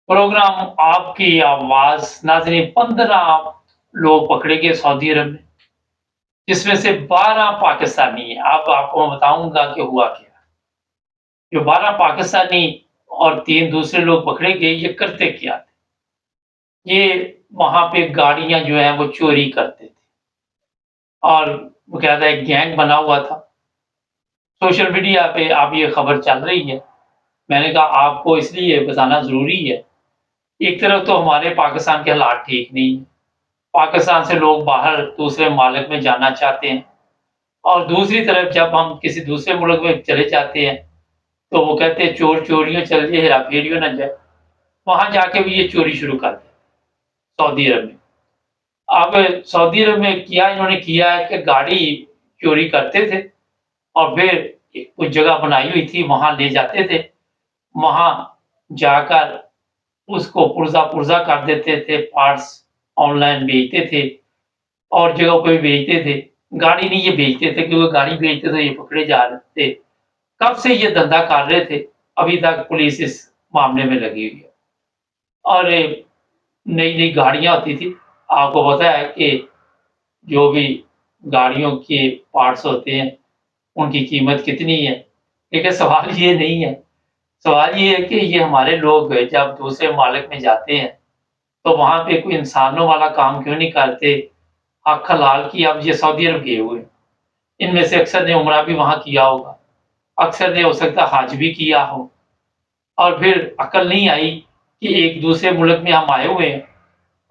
Programme आपकी आवाज नाज़रीन 15 लोग पकड़े गए सऊदी अरब में, जिसमें से 12 पाकिस्तानी हैं। अब आपको मैं बताऊँगा कि हुआ क्या। जो 12 पाकिस्तानी और 3 दूसरे लोग पकड़े गए, ये करते क्या थे? ये वहाँ पे गाड़ियाँ जो हैं वो चोरी करते थे और बाकायदा एक गैंग बना हुआ था। सोशल मीडिया पे अब ये खबर चल रही है। मैंने कहा आपको इसलिए बताना ज़रूरी है। एक तरफ तो हमारे पाकिस्तान के हालात ठीक नहीं है। पाकिस्तान से लोग बाहर दूसरे मालिक में जाना चाहते हैं और दूसरी तरफ जब हम किसी दूसरे मुल्क में चले जाते हैं, तो वो कहते हैं चोर चोरियों चल जाए, हेरा-फेरियों ना जाए। वहाँ जाके भी ये चोरी शुरू कर दें, सऊदी अरब में। अब सऊदी अरब में इन्होंने किया है कि गाड़ी चोरी करते थे और फिर कुछ जगह बनाई हुई थी, वहाँ ले जाते थे। वहाँ जाकर उसको पुर्ज़ा-पुर्ज़ा कर देते थे, पार्ट्स ऑनलाइन बेचते थे और जगहों पे भी बेचते थे। गाड़ी नहीं ये बेचते थे, क्योंकि गाड़ी बेचते तो ये पकड़े जा रहे थे। कब से ये धंधा कर रहे थे, अभी तक पुलिस इस मामले में लगी हुई है। और नई-नई गाड़ियाँ होती थी। आपको पता है कि जो भी गाड़ियों के पार्ट्स होते हैं, उनकी कीमत कितनी है। लेकिन सवाल ये नहीं है, सवाल ये है कि ये हमारे लोग जब दूसरे मालिक में जाते हैं, तो वहाँ पे कोई इंसानों वाला काम क्यों नहीं करते? हक हलाल की अब ये सऊदी अरब गए हुए हैं। इनमें से अक्सर ने उम्रा भी वहाँ किया होगा, अक्सर ने हो सकता है हज भी किया हो और फिर अक्ल नहीं आई कि एक दूसरे मुल्क में हम आए हुए हैं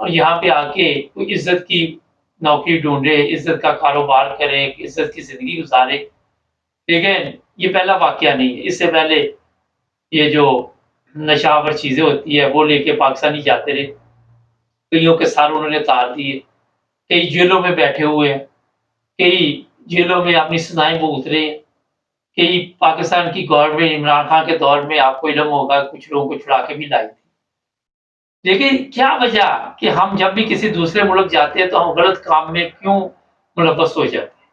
और यहाँ पे आके कोई इज़्ज़त की नौकरी ढूँढे, इज़्ज़त का कारोबार करे, इज़्ज़त की ज़िंदगी गुज़ारे। लेकिन ये पहला वाक़या नहीं है, इससे पहले ये जो नशावर चीज़ें होती है, वो लेके पाकिस्तानी जाते रहे। कइयों के सर उन्होंने तार दिए, कई जेलों में बैठे हुए हैं, कई जेलों में अपनी सज़ाएँ भुगत रहे हैं। कि पाकिस्तान की गवर्नमेंट इमरान खान के दौर में आपको इल्म होगा, कुछ लोगों को छुड़ा के भी लाई थी। लेकिन क्या वजह कि हम जब भी किसी दूसरे मुल्क जाते हैं तो हम गलत काम में क्यों मुलव्वस हो जाते हैं?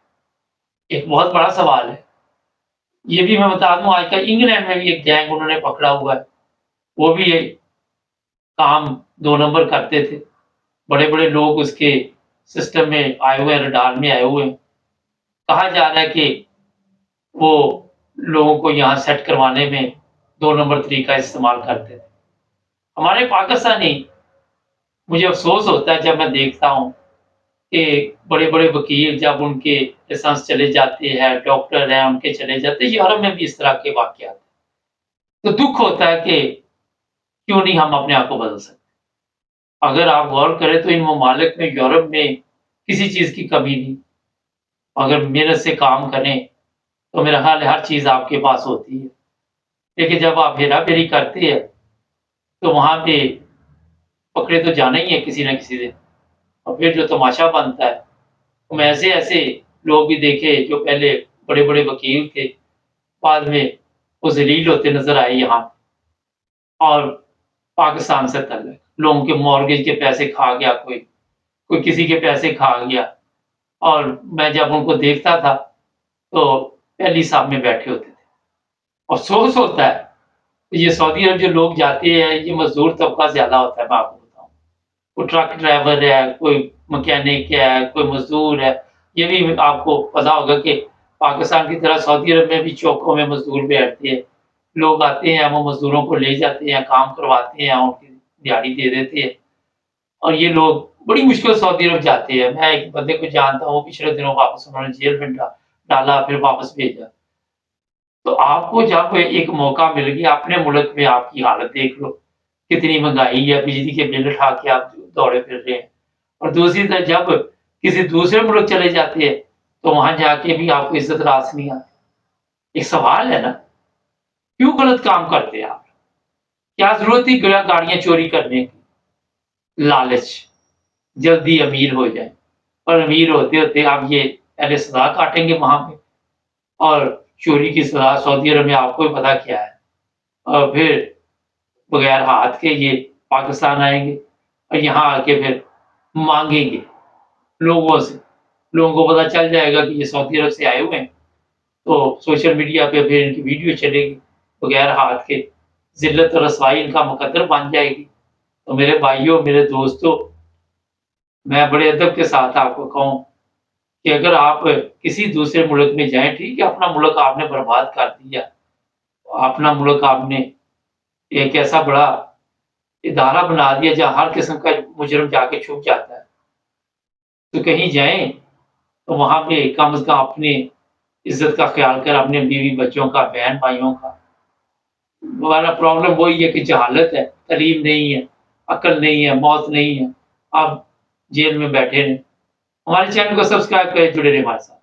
एक बहुत बड़ा सवाल है। ये भी मैं बता दूँ, आजकल इंग्लैंड में भी एक गैंग उन्होंने पकड़ा हुआ है। वो भी ये काम 2 नंबर करते थे। बड़े-बड़े लोग उसके सिस्टम में आए हुए हैं, रडार में आए हुए हैं। कहा जा रहा है कि वो लोगों को यहाँ सेट करवाने में 2 नंबर तरीका इस्तेमाल करते थे। हमारे पाकिस्तानी, मुझे अफ़सोस होता है जब मैं देखता हूँ कि बड़े-बड़े वकील जब उनके लाइसेंस चले जाते हैं, डॉक्टर हैं उनके चले जाते हैं, यूरोप में भी इस तरह के वाक़यात। तो दुःख होता है कि क्यों नहीं हम अपने आप को बदल सकते। अगर आप गौर करें तो इन ममालिक में, यूरोप में किसी चीज़ की कमी नहीं। अगर मेहनत से काम करें, तो मेरा ख़्याल है हर चीज़ आपके पास होती है। लेकिन जब आप हेरा-फेरी करते हैं, तो वहाँ पे पकड़े तो जाना ही है किसी न किसी दिन और फिर जो तमाशा बनता है, तो मैं ऐसे-ऐसे लोग भी देखे जो पहले बड़े-बड़े वकील थे, बाद में वो ज़लील होते नज़र आए यहाँ और पाकिस्तान से तल्लुक़, लोगों के मॉर्गेज के पैसे खा गया कोई, कोई किसी के पैसे खा गया और मैं जब उनको देखता था, तो पहली साहब में बैठे होते थे। अफ़सोस होता है, ये सऊदी अरब जो लोग जाते हैं, ये मज़दूर तबका ज़्यादा होता है, मैं आपको बताऊँ। कोई ट्रक ड्राइवर है, कोई मैकेनिक है, कोई मज़दूर है। ये भी आपको पता होगा कि पाकिस्तान की तरह सऊदी अरब में भी चौकों में मज़दूर बैठते हैं। लोग आते हैं, वो मज़दूरों को ले जाते हैं, काम करवाते हैं, उनकी दिहाड़ी दे देते हैं और ये लोग बड़ी मुश्किल सऊदी अरब जाते हैं। मैं एक बंदे को जानता हूँ, पिछले दिनों वापस उन्होंने जेल में डाला, फिर वापस भेजा। तो आपको जब एक मौका मिल गया, अपने मुल्क में आपकी हालत देख लो, कितनी महँगाई है, बिजली के बिल उठा के आप दौड़े फिर रहे हैं और दूसरी तरफ जब किसी दूसरे मुल्क चले जाते हैं, तो वहाँ जाके भी आपको इज़्ज़त रास नहीं आती। एक सवाल है ना, क्यों गलत काम करते हैं आप? क्या ज़रूरत थी गाड़ियाँ चोरी करने की? लालच, जल्दी अमीर हो जाएँ और अमीर होते-होते आप ये पहले सज़ा काटेंगे वहाँ पे और चोरी की सज़ा सऊदी अरब में आपको भी पता क्या है और फिर बगैर हाथ के ये पाकिस्तान आएँगे और यहाँ आके फिर माँगेंगे लोगों से। लोगों को पता चल जाएगा कि ये सऊदी अरब से आए हुए हैं, तो सोशल मीडिया पे फिर इनकी वीडियो चलेगी बगैर हाथ के। ज़िल्लत और रसवाई इनका मुकद्दर बन जाएगी। تو میرے بھائیوں، میرے دوستوں، میں بڑے ادب کے ساتھ آپ کو کہوں کہ اگر آپ کسی دوسرے ملک میں جائیں، ٹھیک ہے اپنا ملک آپ نے برباد کر دیا، اپنا ملک آپ نے ایک ایسا بڑا ادارہ بنا دیا جہاں ہر قسم کا مجرم جا کے چھپ جاتا ہے، تو کہیں جائیں تو وہاں پہ کم از کم اپنی عزت کا خیال کر، اپنے بیوی بچوں کا، بہن بھائیوں کا۔ ہمارا پرابلم وہی ہے کہ جہالت ہے، تعلیم نہیں ہے، عقل نہیں ہے، موت نہیں ہے، آپ جیل میں بیٹھے رہیں۔ ہمارے چینل کو سبسکرائب کریں، جڑے رہیں ہمارے ساتھ۔